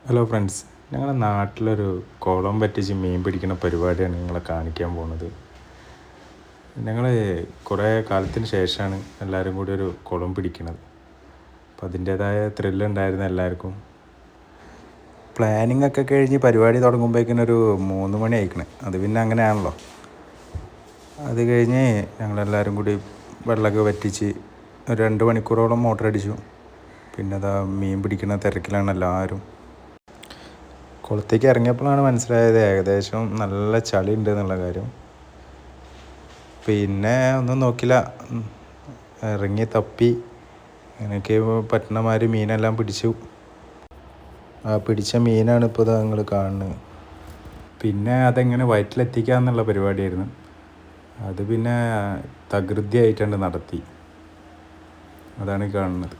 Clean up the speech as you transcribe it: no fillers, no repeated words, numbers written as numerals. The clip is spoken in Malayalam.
ഹലോ ഫ്രണ്ട്സ്, ഞങ്ങളുടെ നാട്ടിലൊരു കുളം പറ്റിച്ച് മീൻ പിടിക്കുന്ന പരിപാടിയാണ് നിങ്ങളെ കാണിക്കാൻ പോകുന്നത്. ഞങ്ങൾ കുറേ കാലത്തിന് ശേഷമാണ് എല്ലാവരും കൂടി ഒരു കുളം പിടിക്കുന്നത്. അപ്പോൾ അതിൻ്റേതായ ത്രില്ലുണ്ടായിരുന്നു എല്ലാവർക്കും. പ്ലാനിങ് ഒക്കെ കഴിഞ്ഞ് പരിപാടി തുടങ്ങുമ്പോഴേക്കിനൊരു 3 മണി ആയിക്കണേ. അത് പിന്നെ അങ്ങനെയാണല്ലോ. അത് കഴിഞ്ഞ് ഞങ്ങളെല്ലാവരും കൂടി വെള്ളമൊക്കെ വറ്റിച്ച് ഒരു 2 മണിക്കൂറോളം മോട്ടർ അടിച്ചു. പിന്നെ അതാ മീൻ പിടിക്കുന്ന തിരക്കിലാണ് എല്ലാവരും. കുളത്തേക്ക് ഇറങ്ങിയപ്പോഴാണ് മനസ്സിലായത് ഏകദേശം നല്ല ചളി ഉണ്ട് എന്നുള്ള കാര്യം. പിന്നെ ഒന്നും നോക്കില്ല, ഇറങ്ങി തപ്പി എനിക്ക് പറ്റുന്ന മാതിരി മീനെല്ലാം പിടിച്ചു. ആ പിടിച്ച മീനാണ് ഇപ്പോൾ ഇതാ നിങ്ങൾ കാണുന്നത്. പിന്നെ അതെങ്ങനെ വയറ്റിലെത്തിക്കുക എന്നുള്ള പരിപാടിയായിരുന്നു. അത് പിന്നെ തകൃതിയായിട്ടുണ്ട് നടത്തി. അതാണ് കാണുന്നത്.